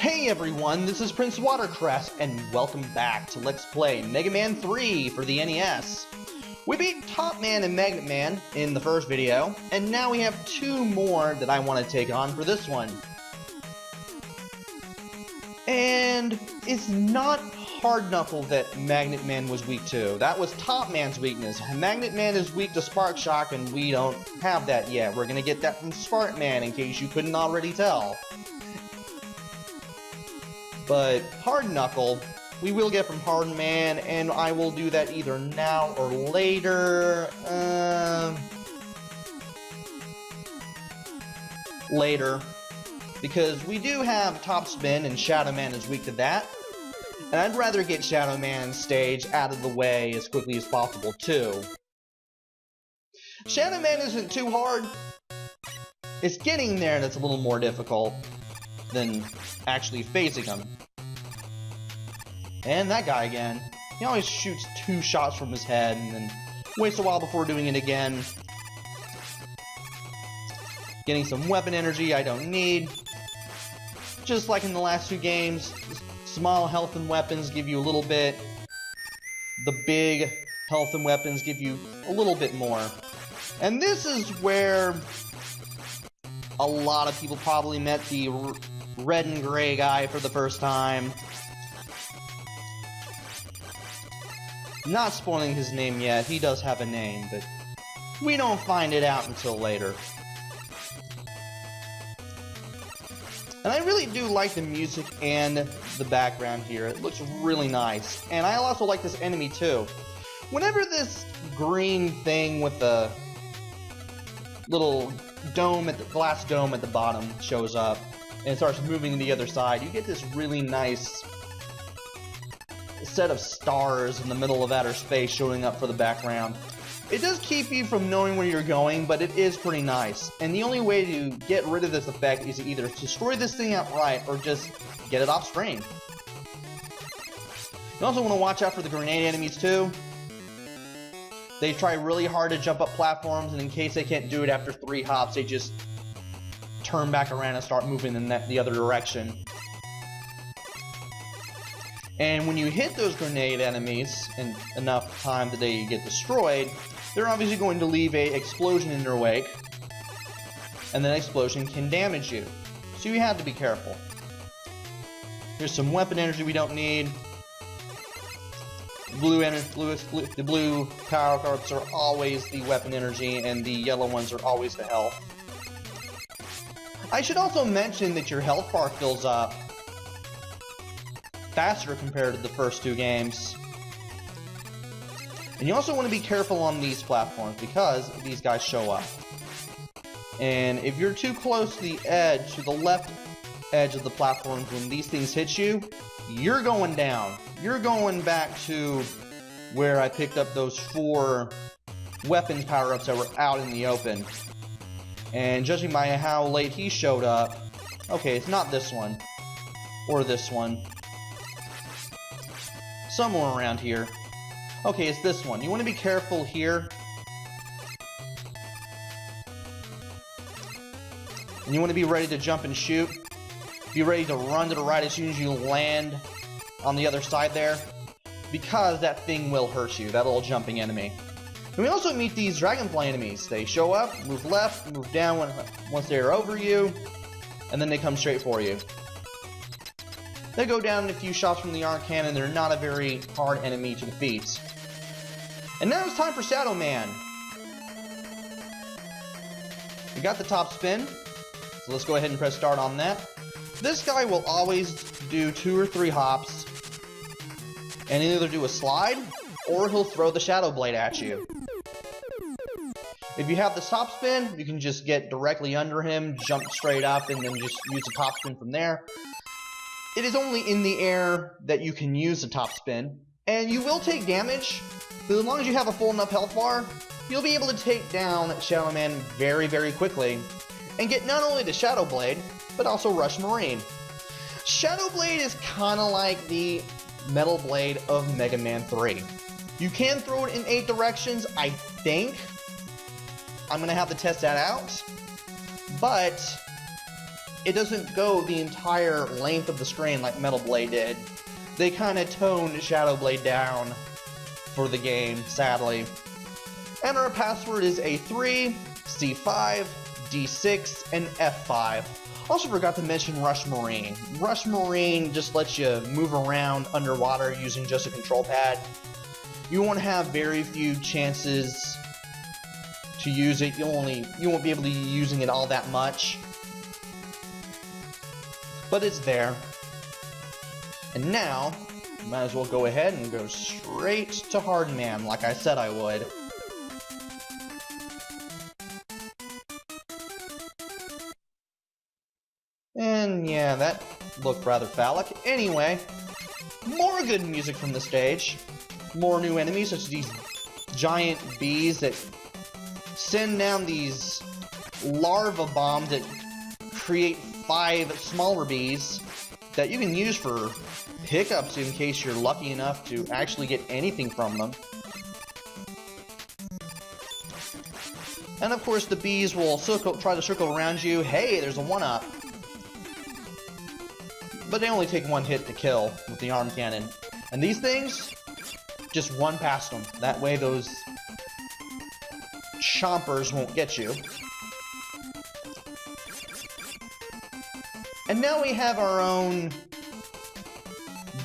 Hey everyone, this is PrinceWatercress, and welcome back to Let's Play Mega Man 3 for the NES. We beat Top Man and Magnet Man in the first video, and now we have two more that I want to take on for this one. And it's not Hard Knuckle that Magnet Man was weak to. That was Top Man's weakness. Magnet Man is weak to Spark Shock, and we don't have that yet. We're gonna get that from Spark Man, in case you couldn't already tell. But Hard Knuckle, we will get from Hard Man, and I will do that either now or later. Later. Because we do have Top Spin, and Shadow Man is weak to that. And I'd rather get Shadow Man's stage out of the way as quickly as possible, too. Shadow Man isn't too hard. It's getting there that's a little more difficult than actually facing him. And that guy again. He always shoots two shots from his head and then waits a while before doing it again. Getting some weapon energy I don't need. Just like in the last two games, small health and weapons give you a little bit. The big health and weapons give you a little bit more. And this is where a lot of people probably met the red and gray guy for the first time. Not spoiling his name yet, he does have a name, but we don't find it out until later. And I really do like the music and the background here. It looks really nice. And I also like this enemy too. Whenever this green thing with the little dome glass dome at the bottom shows up and starts moving to the other side, you get this really nice set of stars in the middle of outer space showing up for the background. It does keep you from knowing where you're going, but it is pretty nice. And the only way to get rid of this effect is to either destroy this thing outright or just get it off screen. You also want to watch out for the grenade enemies too. They try really hard to jump up platforms, and in case they can't do it after 3 hops, they just turn back around and start moving in the other direction. And when you hit those grenade enemies in enough time that they get destroyed, they're obviously going to leave an explosion in their wake, and that explosion can damage you. So you have to be careful. There's some weapon energy we don't need. The blue power-ups are always the weapon energy, and the yellow ones are always the health. I should also mention that your health bar fills up faster compared to the first two games. And you also want to be careful on these platforms because these guys show up. And if you're too close to the edge, to the left edge of the platforms when these things hit you, you're going down. You're going back to where I picked up those 4 weapons power-ups that were out in the open. And judging by how late he showed up, okay, it's not this one. Or this one. Somewhere around here. Okay, it's this one. You want to be careful here. And you want to be ready to jump and shoot. Be ready to run to the right as soon as you land on the other side there. Because that thing will hurt you, that little jumping enemy. And we also meet these dragonfly enemies. They show up, move left, move down once they're over you, and then they come straight for you. They go down in a few shots from the arc cannon. They're not a very hard enemy to defeat. And now it's time for Shadow Man. We got the top spin, so let's go ahead and press start on that. This guy will always do 2 or 3 hops, and either do a slide, or he'll throw the Shadow Blade at you. If you have the top spin, you can just get directly under him, jump straight up, and then just use the top spin from there. It is only in the air that you can use the top spin, and you will take damage, but as long as you have a full enough health bar, you'll be able to take down Shadow Man very, very quickly, and get not only the Shadow Blade, but also Rush Marine. Shadow Blade is kinda like the Metal Blade of Mega Man 3. You can throw it in 8 directions, I think. I'm gonna have to test that out, but it doesn't go the entire length of the screen like Metal Blade did. They kind of toned Shadow Blade down for the game, sadly. And our password is A3, C5, D6, and F5. Also forgot to mention Rush Marine. Rush Marine just lets you move around underwater using just a control pad. You won't have very few chances to use it. You won't be able to be using it all that much. But it's there. And now, might as well go ahead and go straight to Hard Man, like I said I would. And yeah, that looked rather phallic. Anyway, more good music from the stage. More new enemies, such as these giant bees that send down these larva bombs that create 5 smaller bees that you can use for pickups in case you're lucky enough to actually get anything from them. And of course the bees will try to circle around you. Hey, there's a 1-up. But they only take 1 hit to kill with the arm cannon. And these things, just run past them. That way those chompers won't get you. And now we have our own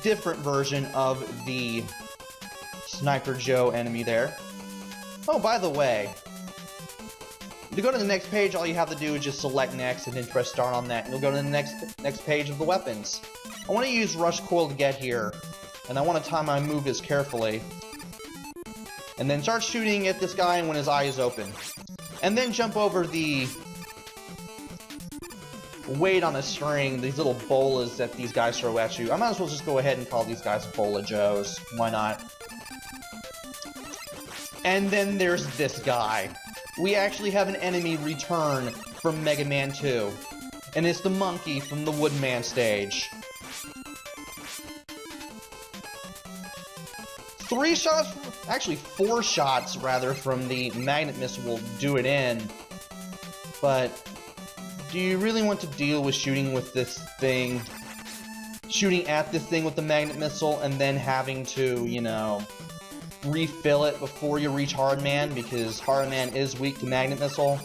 different version of the Sniper Joe enemy there. Oh, by the way, to go to the next page, all you have to do is just select next and then press start on that, and you'll go to the next page of the weapons. I want to use Rush Coil to get here, and I want to time my moves carefully. And then start shooting at this guy when his eye is open. And then jump over the weight on a string, these little bolas that these guys throw at you. I might as well just go ahead and call these guys Bola Joes. Why not? And then there's this guy. We actually have an enemy return from Mega Man 2. And it's the monkey from the Woodman stage. 3 shots, actually 4 shots rather, from the magnet missile will do it in. But do you really want to deal with shooting with this thing? Shooting at this thing with the magnet missile and then having to, you know, refill it before you reach Hard Man, because Hard Man is weak to magnet missile.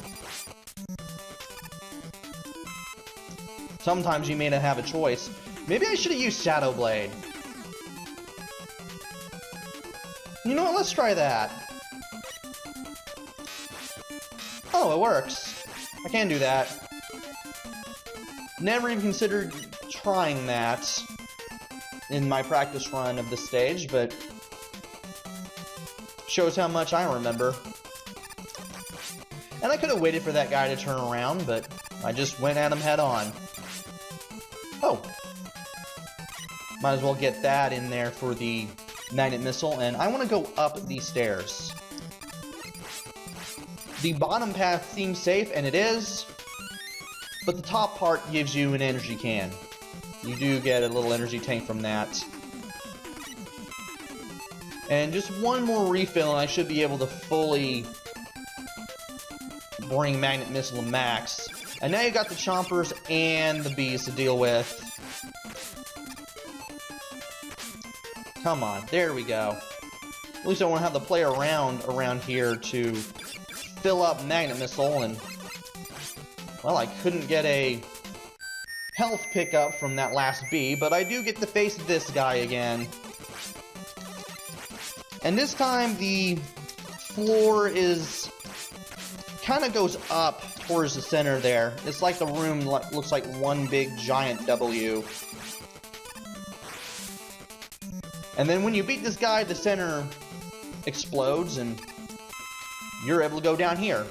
Sometimes you may not have a choice. Maybe I should have used Shadow Blade. You know what, let's try that. Oh, it works. I can do that. Never even considered trying that in my practice run of this stage, but shows how much I remember. And I could have waited for that guy to turn around, but I just went at him head on. Oh. Might as well get that in there for the magnet missile, and I want to go up these stairs. The bottom path seems safe, and it is, but the top part gives you an energy can. You do get a little energy tank from that. And just one more refill and I should be able to fully bring magnet missile to max. And now you got the chompers and the bees to deal with. Come on, there we go. At least I won't have to play around here to fill up magnet missile, and well, I couldn't get a health pickup from that last bee, but I do get to face this guy again. And this time the floor is kind of goes up towards the center there. It's like the room looks like one big giant W. And then when you beat this guy, the center explodes and you're able to go down here.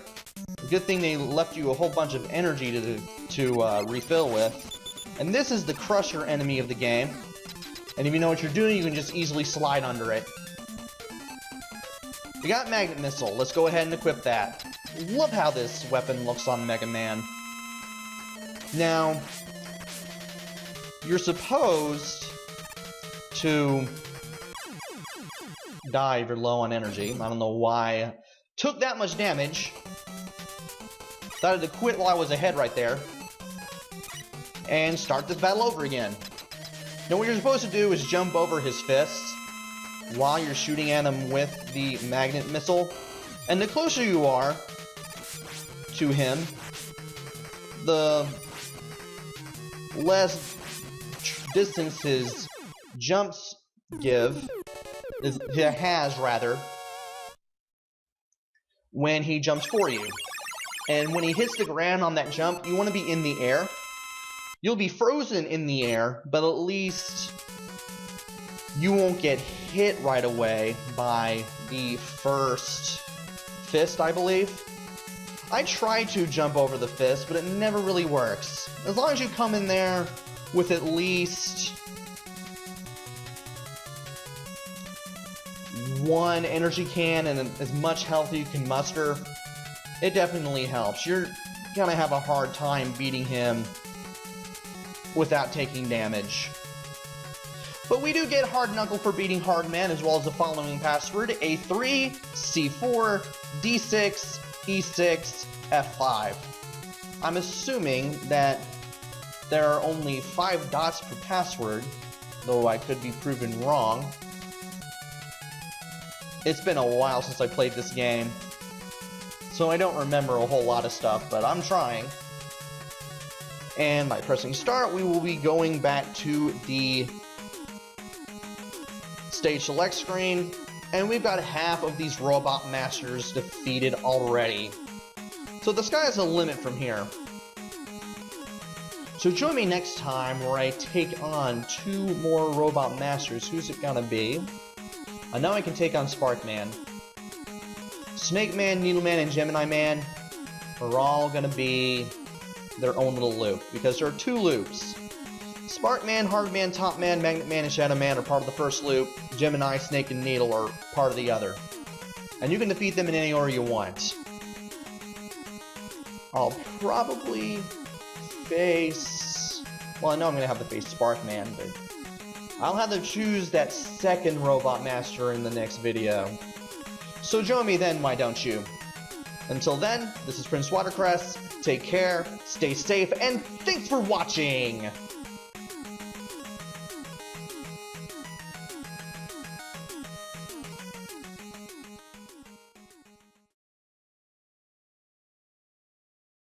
Good thing they left you a whole bunch of energy to refill with. And this is the Crusher enemy of the game. And if you know what you're doing, you can just easily slide under it. We got Magnet Missile. Let's go ahead and equip that. Love how this weapon looks on Mega Man. Now, you're supposed to die if you're low on energy. I don't know why I took that much damage. Decided to quit while I was ahead right there. and start this battle over again. Now what you're supposed to do is jump over his fists while you're shooting at him with the magnet missile. And the closer you are to him, the less distance his jumps has when he jumps for you. And when he hits the ground on that jump, you want to be in the air. You'll be frozen in the air, but at least you won't get hit right away by the first fist, I believe. I try to jump over the fist, but it never really works. As long as you come in there with at least one energy can and as much health as you can muster, it definitely helps. You're gonna have a hard time beating him without taking damage. But we do get Hard Knuckle for beating Hard Man, as well as the following password: A3, C4, D6, E6, F5. I'm assuming that there are only 5 dots per password, though I could be proven wrong. It's been a while since I played this game, so I don't remember a whole lot of stuff, but I'm trying. And by pressing start, we will be going back to the stage select screen, and we've got half of these robot masters defeated already. So the sky's the limit from here. So join me next time where I take on 2 more robot masters. Who's it gonna be? I know I can take on Spark Man. Snake Man, Needle Man, and Gemini Man are all gonna be their own little loop, because there are 2 loops. Spark Man, Hard Man, Top Man, Magnet Man, and Shadow Man are part of the first loop. Gemini, Snake, and Needle are part of the other. And you can defeat them in any order you want. I'll probably face... well, I know I'm going to have to face Spark Man, but I'll have to choose that second Robot Master in the next video. So join me then, why don't you? Until then, this is PrinceWatercress. Take care, stay safe, and thanks for watching!